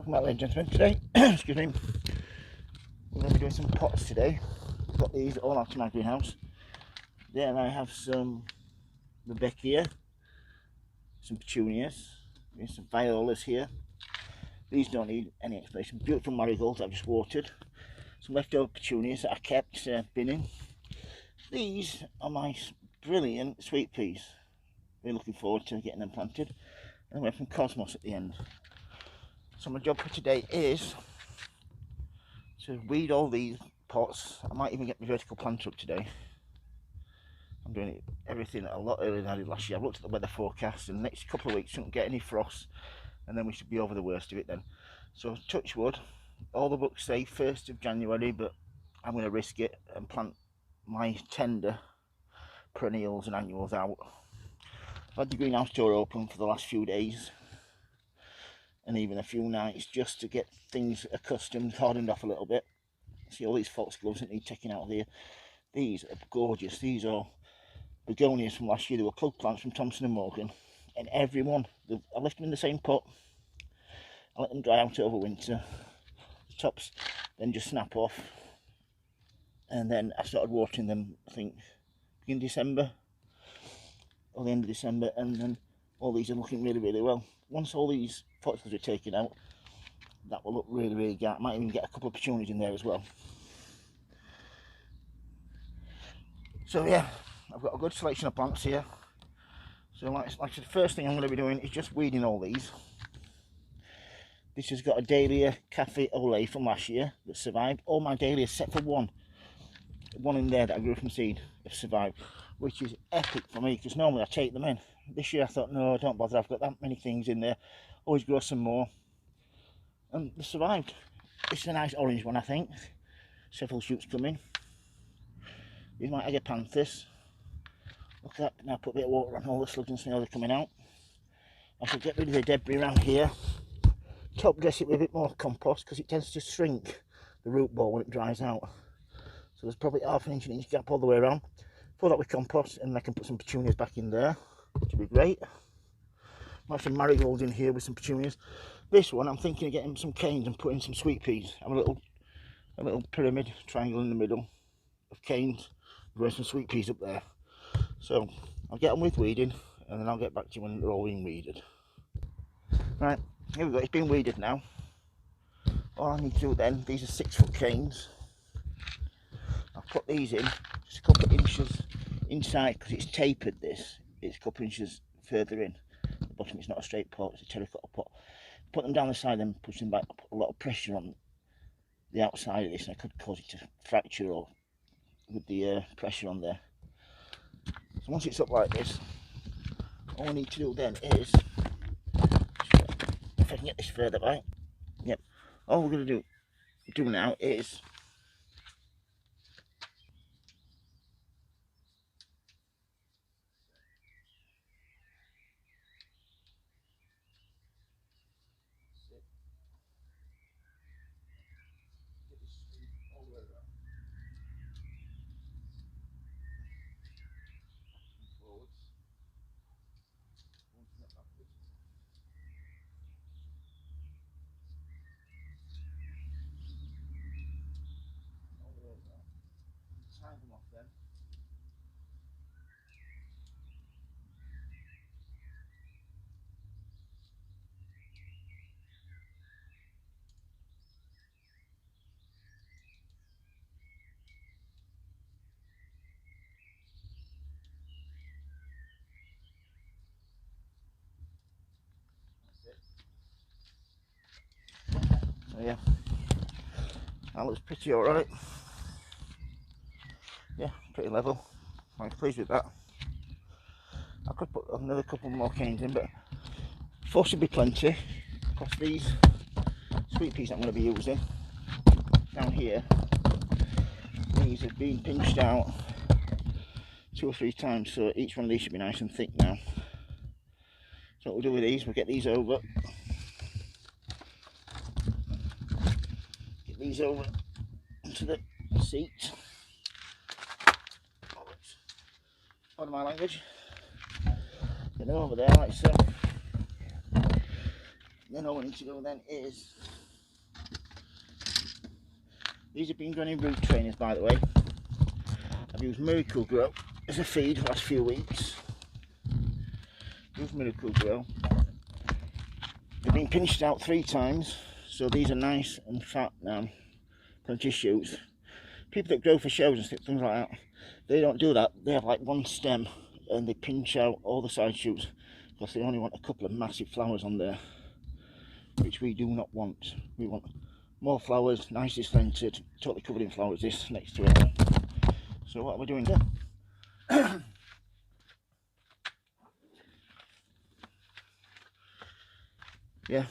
Welcome back, ladies and gentlemen. Today, excuse me, we're going to be doing some pots today. I've got these all out of my greenhouse. Then I have some Rebecca, some petunias, and some violas here. These don't need any explanation. Beautiful marigolds I've just watered. Some leftover petunias that I kept binning. These are my brilliant sweet peas. Really looking forward to getting them planted. And we have some cosmos at the end. So my job for today is to weed all these pots. I might even get my vertical planter up today. I'm doing everything a lot earlier than I did last year. I've looked at the weather forecast and the next couple of weeks shouldn't get any frost, and then we should be over the worst of it then. So touch wood, all the books say 1st of January, but I'm going to risk it and plant my tender perennials and annuals out. I've had the greenhouse door open for the last few days and even a few nights just to get things accustomed, hardened off a little bit. See all these foxgloves that need taking out of here. These are gorgeous. These are begonias from last year. They were plug plants from Thompson and Morgan, and every one, I left them in the same pot. I let them dry out over winter. The tops then just snap off, and then I started watering them, I think in December or the end of December, and then all these are looking really well. Once all these foxgloves are taken out, that will look really good. I might even get a couple of petunias in there as well. So yeah, I've got a good selection of plants here. So like I said, the first thing I'm going to be doing is just weeding all these. This has got a Dahlia Cafe Olay from last year that survived. All my dahlias, except for one in there that I grew from seed, have survived, which is epic for me because normally I take them in. This year I thought, no, don't bother, I've got that many things in there, always grow some more, and they survived. It's a nice orange one, I think. Several shoots coming. These are my agapanthus. Look at that, now put a bit of water on, all the slugs and snails are coming out. I should get rid of the debris around here. Top dress it with a bit more compost because it tends to shrink the root ball when it dries out. So there's probably ½ an inch gap all the way around. Fill that with compost and I can put some petunias back in there, which would be great. Might have some marigolds in here with some petunias. This one I'm thinking of getting some canes and putting some sweet peas. I have a little pyramid triangle in the middle of canes, growing some sweet peas up there. So I'll get on with weeding and then I'll get back to you when they're all being weeded. Right, here we go, it's been weeded now. All I need to do then, these are 6-foot canes. I'll put these in just a couple of inches inside because it's tapered this. It's a couple of inches further in. The bottom it's not a straight pot, it's a terracotta pot. Put them down the side and push them back, put a lot of pressure on the outside of this and I could cause it to fracture or with the pressure on there. So once it's up like this, all I need to do then is, if I can get this further right, yep, all we're going to do now is all the way around. Forwards. All the way around. Tie them off then. So yeah, that looks pretty alright. Yeah, pretty level. I'm pleased with that. I could put another couple more canes in, but 4 should be plenty. Because these sweet peas I'm going to be using down here, these have been pinched out 2 or 3 times, so each one of these should be nice and thick now. So what we'll do with these, we'll get these over. Get these over into the seat. Pardon my language. Get them over there like so. Then all we need to do then is, these have been running root trainers, by the way. I've used Miracle Grow as a feed the last few weeks. Used Miracle Grow. They've been pinched out 3 times, so these are nice and fat now. Plenty of shoots. People that grow for shows and things like that, they don't do that. They have like one stem and they pinch out all the side shoots because they only want a couple of massive flowers on there, which we do not want. We want more flowers, nicely scented, totally covered in flowers, this next to it. So what are we doing there? Yeah,